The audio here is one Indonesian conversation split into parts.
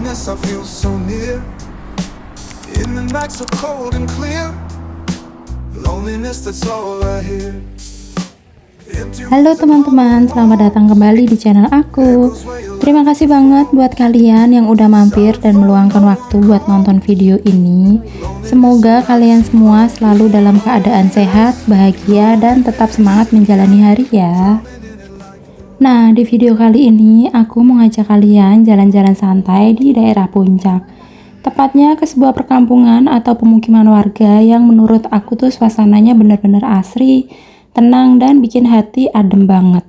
emptiness, I feel so near. In the night so cold and clear, loneliness, that's all I hear. Halo teman-teman, selamat datang kembali di channel aku. Terima kasih banget buat kalian yang udah mampir dan meluangkan waktu buat nonton video ini. Semoga kalian semua selalu dalam keadaan sehat, bahagia, dan tetap semangat menjalani hari ya. Nah, di video kali ini aku mau ngajak kalian jalan-jalan santai di daerah Puncak. Tepatnya ke sebuah perkampungan atau pemukiman warga yang menurut aku tuh suasananya bener-bener asri, tenang, dan bikin hati adem banget.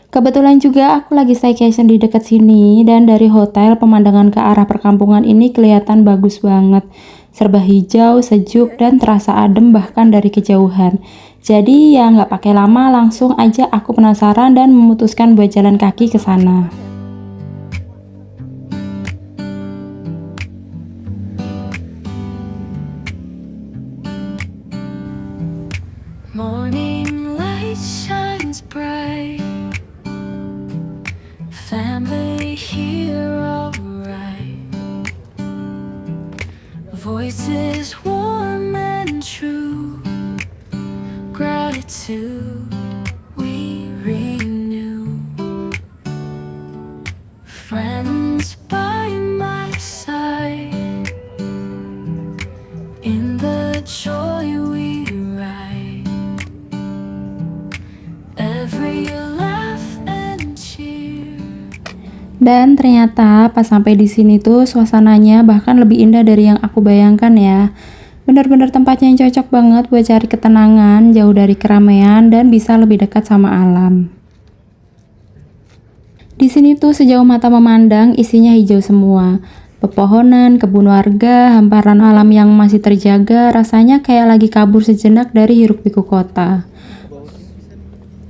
Kebetulan juga aku lagi staycation di dekat sini, dan dari hotel pemandangan ke arah perkampungan ini kelihatan bagus banget. Serba hijau, sejuk, dan terasa adem bahkan dari kejauhan. Jadi ya nggak pakai lama, langsung aja aku penasaran dan memutuskan buat jalan kaki ke sana. Morning light shines bright, family here alright, voices warm and true, gratitude we renew, friends by my side, in the joy we ride. Dan ternyata pas sampai di sini tuh suasananya bahkan lebih indah dari yang aku bayangkan ya. Bener-bener tempatnya yang cocok banget buat cari ketenangan, jauh dari keramaian, dan bisa lebih dekat sama alam. Di sini tuh sejauh mata memandang isinya hijau semua. Pepohonan, kebun warga, hamparan alam yang masih terjaga, rasanya kayak lagi kabur sejenak dari hiruk-pikuk kota.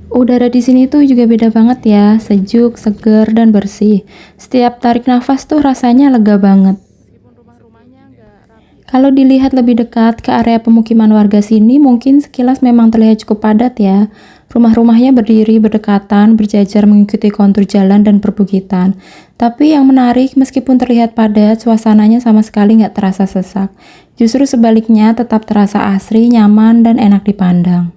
Udara di sini tuh juga beda banget ya, sejuk, segar, dan bersih. Setiap tarik nafas tuh rasanya lega banget. Kalau dilihat lebih dekat ke area pemukiman warga sini, mungkin sekilas memang terlihat cukup padat ya. Rumah-rumahnya berdiri berdekatan, berjajar mengikuti kontur jalan dan perbukitan. Tapi yang menarik, meskipun terlihat padat, suasananya sama sekali nggak terasa sesak. Justru sebaliknya, tetap terasa asri, nyaman, dan enak dipandang.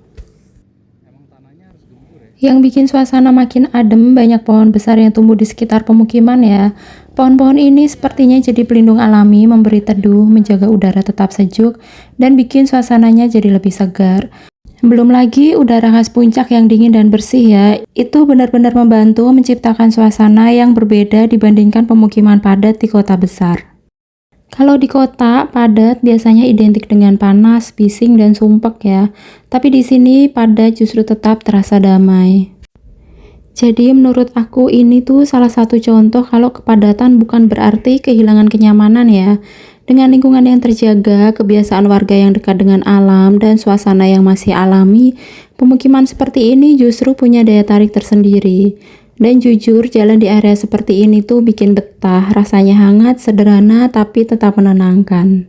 Yang bikin suasana makin adem, banyak pohon besar yang tumbuh di sekitar pemukiman ya. Pohon-pohon ini sepertinya jadi pelindung alami, memberi teduh, menjaga udara tetap sejuk, dan bikin suasananya jadi lebih segar. Belum lagi udara khas Puncak yang dingin dan bersih ya, itu benar-benar membantu menciptakan suasana yang berbeda dibandingkan pemukiman padat di kota besar. Kalau di kota, padat biasanya identik dengan panas, bising, dan sumpek ya. Tapi di sini padat justru tetap terasa damai. Jadi menurut aku ini tuh salah satu contoh kalau kepadatan bukan berarti kehilangan kenyamanan ya. Dengan lingkungan yang terjaga, kebiasaan warga yang dekat dengan alam, dan suasana yang masih alami, pemukiman seperti ini justru punya daya tarik tersendiri. Dan jujur, jalan di area seperti ini tuh bikin betah, rasanya hangat, sederhana, tapi tetap menenangkan.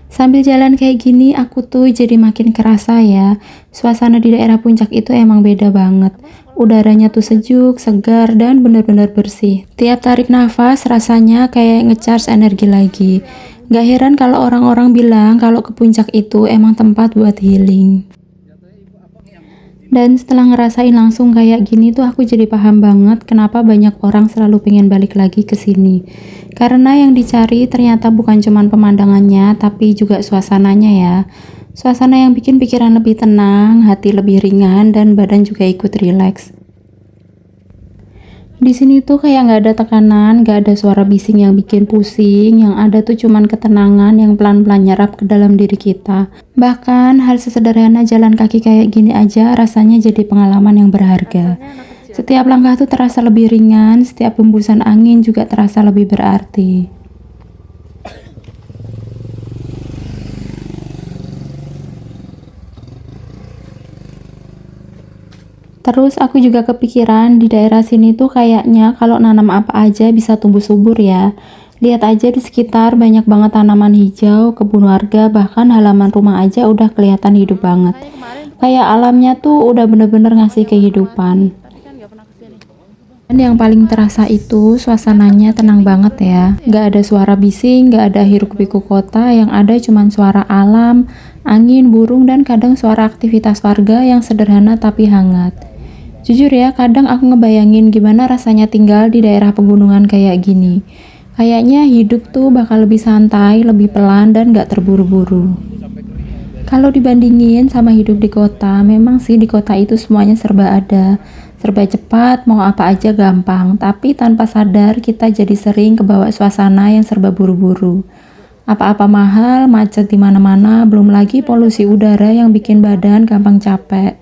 Sambil jalan kayak gini, aku tuh jadi makin kerasa ya, suasana di daerah Puncak itu emang beda banget. Udaranya tuh sejuk, segar, dan benar-benar bersih. Tiap tarik nafas rasanya kayak ngecharge energi lagi. Gak heran kalau orang-orang bilang kalau ke Puncak itu emang tempat buat healing. Dan setelah ngerasain langsung kayak gini tuh aku jadi paham banget kenapa banyak orang selalu pengen balik lagi ke sini. Karena yang dicari ternyata bukan cuman pemandangannya, tapi juga suasananya ya. Suasana yang bikin pikiran lebih tenang, hati lebih ringan, dan badan juga ikut rileks. Di sini tuh kayak nggak ada tekanan, nggak ada suara bising yang bikin pusing, yang ada tuh cuman ketenangan yang pelan-pelan nyerap ke dalam diri kita. Bahkan hal sesederhana jalan kaki kayak gini aja rasanya jadi pengalaman yang berharga. Setiap langkah tuh terasa lebih ringan, setiap hembusan angin juga terasa lebih berarti. Terus aku juga kepikiran di daerah sini tuh kayaknya kalau nanam apa aja bisa tumbuh subur ya. Lihat aja di sekitar banyak banget tanaman hijau, kebun warga, bahkan halaman rumah aja udah kelihatan hidup banget. Kayak alamnya tuh udah bener-bener ngasih kehidupan. Dan yang paling terasa itu suasananya tenang banget ya. Nggak ada suara bising, nggak ada hiruk-pikuk kota, yang ada cuman suara alam, angin, burung, dan kadang suara aktivitas warga yang sederhana tapi hangat. Jujur ya, kadang aku ngebayangin gimana rasanya tinggal di daerah pegunungan kayak gini. Kayaknya hidup tuh bakal lebih santai, lebih pelan, dan nggak terburu-buru. Kalau dibandingin sama hidup di kota, memang sih di kota itu semuanya serba ada. Serba cepat, mau apa aja gampang, tapi tanpa sadar kita jadi sering kebawa suasana yang serba buru-buru. Apa-apa mahal, macet di mana-mana, belum lagi polusi udara yang bikin badan gampang capek.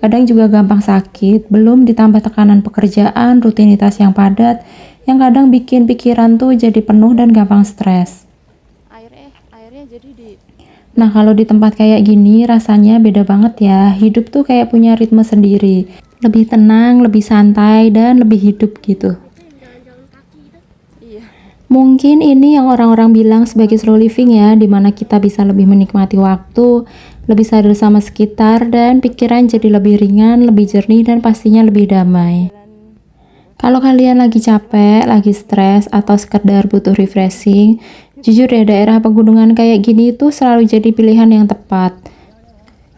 Kadang juga gampang sakit, belum ditambah tekanan pekerjaan, rutinitas yang padat, yang kadang bikin pikiran tuh jadi penuh dan gampang stres. Nah, kalau di tempat kayak gini rasanya beda banget ya. Hidup tuh kayak punya ritme sendiri. Lebih tenang, lebih santai, dan lebih hidup gitu. Mungkin ini yang orang-orang bilang sebagai slow living ya, dimana kita bisa lebih menikmati waktu, lebih sadar sama sekitar, dan pikiran jadi lebih ringan, lebih jernih, dan pastinya lebih damai. Kalau kalian lagi capek, lagi stres, atau sekedar butuh refreshing, jujur ya daerah pegunungan kayak gini tuh selalu jadi pilihan yang tepat.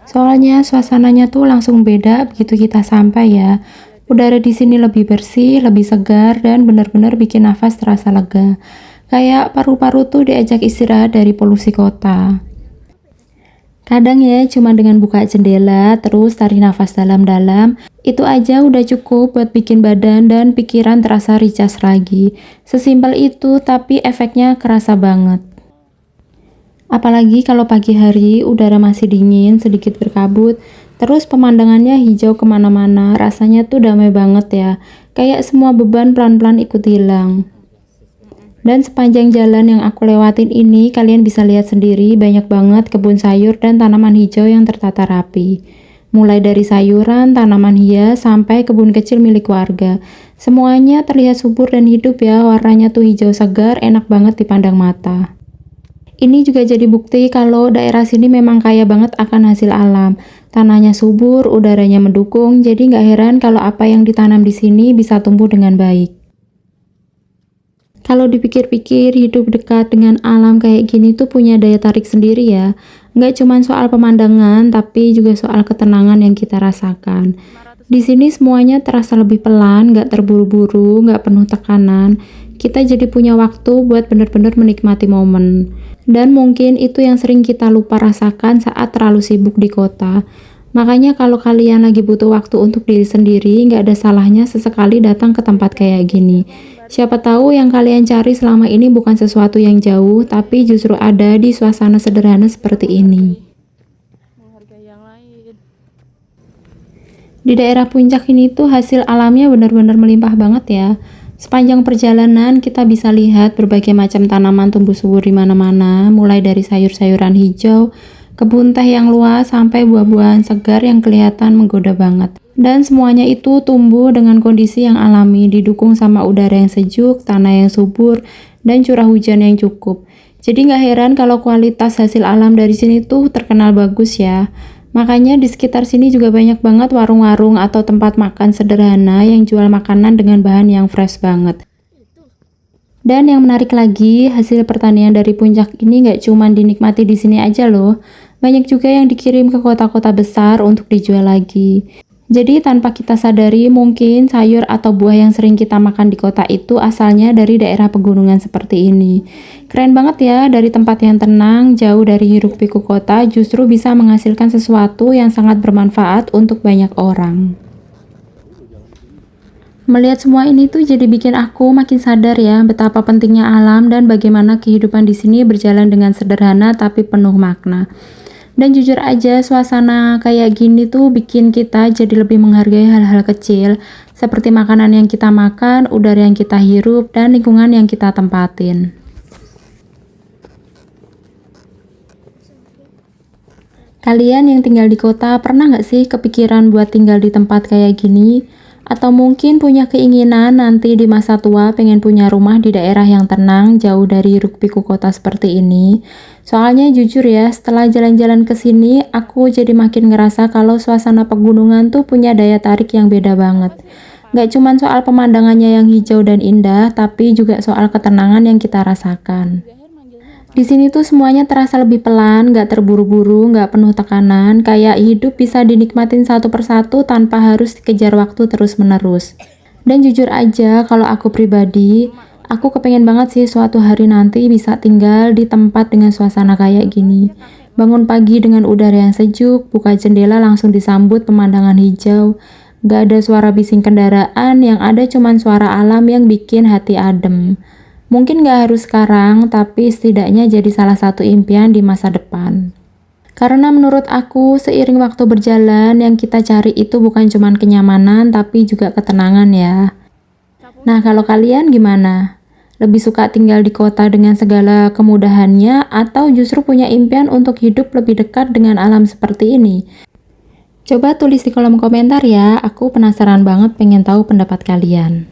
Soalnya suasananya tuh langsung beda begitu kita sampai ya. Udara di sini lebih bersih, lebih segar, dan benar-benar bikin nafas terasa lega. Kayak paru-paru tuh diajak istirahat dari polusi kota. Kadang ya cuma dengan buka jendela, terus tarik nafas dalam-dalam, itu aja udah cukup buat bikin badan dan pikiran terasa recharge lagi. Sesimpel itu, tapi efeknya kerasa banget. Apalagi kalau pagi hari udara masih dingin, sedikit berkabut, terus pemandangannya hijau kemana-mana, rasanya tuh damai banget ya. Kayak semua beban pelan-pelan ikut hilang. Dan sepanjang jalan yang aku lewatin ini, kalian bisa lihat sendiri banyak banget kebun sayur dan tanaman hijau yang tertata rapi. Mulai dari sayuran, tanaman hias, sampai kebun kecil milik warga. Semuanya terlihat subur dan hidup ya, warnanya tuh hijau segar, enak banget dipandang mata. Ini juga jadi bukti kalau daerah sini memang kaya banget akan hasil alam. Tanahnya subur, udaranya mendukung, jadi nggak heran kalau apa yang ditanam di sini bisa tumbuh dengan baik. Kalau dipikir-pikir, hidup dekat dengan alam kayak gini tuh punya daya tarik sendiri ya. Nggak cuma soal pemandangan, tapi juga soal ketenangan yang kita rasakan. Di sini semuanya terasa lebih pelan, nggak terburu-buru, nggak penuh tekanan. Kita jadi punya waktu buat benar-benar menikmati momen. Dan mungkin itu yang sering kita lupa rasakan saat terlalu sibuk di kota. Makanya kalau kalian lagi butuh waktu untuk diri sendiri, nggak ada salahnya sesekali datang ke tempat kayak gini. Siapa tahu yang kalian cari selama ini bukan sesuatu yang jauh, tapi justru ada di suasana sederhana seperti ini. Di daerah puncak ini tuh hasil alamnya benar-benar melimpah banget ya. Sepanjang perjalanan kita bisa lihat berbagai macam tanaman tumbuh subur di mana-mana, mulai dari sayur-sayuran hijau, kebun teh yang luas, sampai buah-buahan segar yang kelihatan menggoda banget. Dan semuanya itu tumbuh dengan kondisi yang alami, didukung sama udara yang sejuk, tanah yang subur, dan curah hujan yang cukup. Jadi nggak heran kalau kualitas hasil alam dari sini tuh terkenal bagus ya. Makanya di sekitar sini juga banyak banget warung-warung atau tempat makan sederhana yang jual makanan dengan bahan yang fresh banget. Dan yang menarik lagi, hasil pertanian dari puncak ini nggak cuma dinikmati di sini aja loh. Banyak juga yang dikirim ke kota-kota besar untuk dijual lagi. Jadi tanpa kita sadari, mungkin sayur atau buah yang sering kita makan di kota itu asalnya dari daerah pegunungan seperti ini. Keren banget ya, dari tempat yang tenang, jauh dari hiruk-pikuk kota, justru bisa menghasilkan sesuatu yang sangat bermanfaat untuk banyak orang. Melihat semua ini tuh jadi bikin aku makin sadar ya betapa pentingnya alam dan bagaimana kehidupan di sini berjalan dengan sederhana tapi penuh makna. Dan jujur aja, suasana kayak gini tuh bikin kita jadi lebih menghargai hal-hal kecil, seperti makanan yang kita makan, udara yang kita hirup, dan lingkungan yang kita tempatin. Kalian yang tinggal di kota, pernah nggak sih kepikiran buat tinggal di tempat kayak gini? Atau mungkin punya keinginan nanti di masa tua pengen punya rumah di daerah yang tenang, jauh dari hiruk-pikuk kota seperti ini. Soalnya jujur ya, setelah jalan-jalan ke sini, aku jadi makin ngerasa kalau suasana pegunungan tuh punya daya tarik yang beda banget. Gak cuman soal pemandangannya yang hijau dan indah, tapi juga soal ketenangan yang kita rasakan. Di sini tuh semuanya terasa lebih pelan, gak terburu-buru, gak penuh tekanan, kayak hidup bisa dinikmatin satu persatu tanpa harus dikejar waktu terus-menerus. Dan jujur aja, kalau aku pribadi, aku kepengen banget sih suatu hari nanti bisa tinggal di tempat dengan suasana kayak gini. Bangun pagi dengan udara yang sejuk, buka jendela langsung disambut pemandangan hijau. Gak ada suara bising kendaraan, yang ada cuman suara alam yang bikin hati adem. Mungkin gak harus sekarang, tapi setidaknya jadi salah satu impian di masa depan. Karena menurut aku, seiring waktu berjalan, yang kita cari itu bukan cuman kenyamanan, tapi juga ketenangan ya. Nah, kalau kalian gimana? Lebih suka tinggal di kota dengan segala kemudahannya, atau justru punya impian untuk hidup lebih dekat dengan alam seperti ini? Coba tulis di kolom komentar ya, aku penasaran banget pengen tahu pendapat kalian.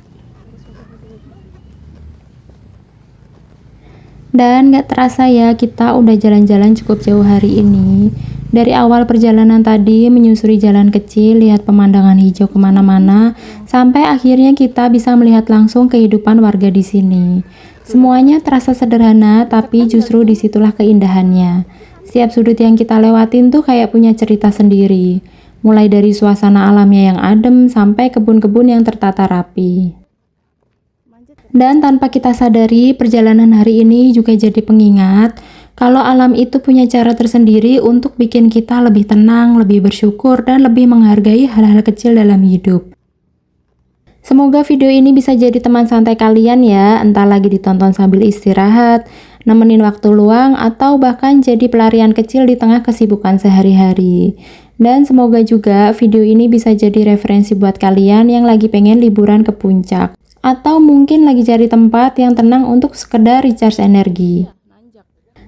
Dan gak terasa ya, kita udah jalan-jalan cukup jauh hari ini. Dari awal perjalanan tadi, menyusuri jalan kecil, lihat pemandangan hijau kemana-mana, sampai akhirnya kita bisa melihat langsung kehidupan warga di sini. Semuanya terasa sederhana, tapi justru disitulah keindahannya. Setiap sudut yang kita lewatin tuh kayak punya cerita sendiri. Mulai dari suasana alamnya yang adem, sampai kebun-kebun yang tertata rapi. Dan tanpa kita sadari, perjalanan hari ini juga jadi pengingat kalau alam itu punya cara tersendiri untuk bikin kita lebih tenang, lebih bersyukur, dan lebih menghargai hal-hal kecil dalam hidup. Semoga video ini bisa jadi teman santai kalian ya, entah lagi ditonton sambil istirahat, nemenin waktu luang, atau bahkan jadi pelarian kecil di tengah kesibukan sehari-hari. Dan semoga juga video ini bisa jadi referensi buat kalian yang lagi pengen liburan ke puncak, atau mungkin lagi cari tempat yang tenang untuk sekedar recharge energi.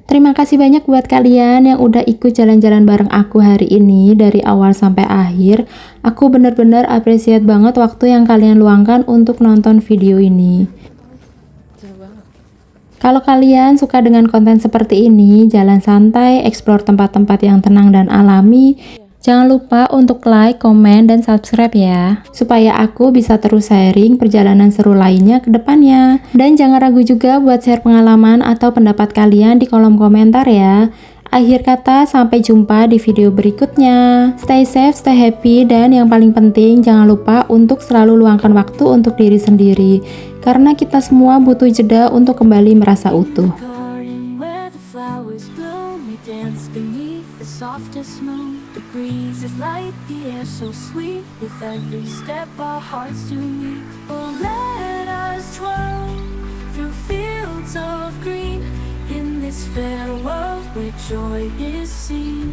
Terima kasih banyak buat kalian yang udah ikut jalan-jalan bareng aku hari ini dari awal sampai akhir. Aku bener-bener appreciate banget waktu yang kalian luangkan untuk nonton video ini. Kalau kalian suka dengan konten seperti ini, jalan santai, explore tempat-tempat yang tenang dan alami, jangan lupa untuk like, komen, dan subscribe ya, supaya aku bisa terus sharing perjalanan seru lainnya ke depannya. Dan jangan ragu juga buat share pengalaman atau pendapat kalian di kolom komentar ya. Akhir kata, sampai jumpa di video berikutnya. Stay safe, stay happy, dan yang paling penting jangan lupa untuk selalu luangkan waktu untuk diri sendiri. Karena kita semua butuh jeda untuk kembali merasa utuh. Garden where the flowers bloom, we dance beneath the softest moon. The breeze is light, the air so sweet. With every step our hearts do meet. Oh, let us twirl through fields of green, in this fair world where joy is seen.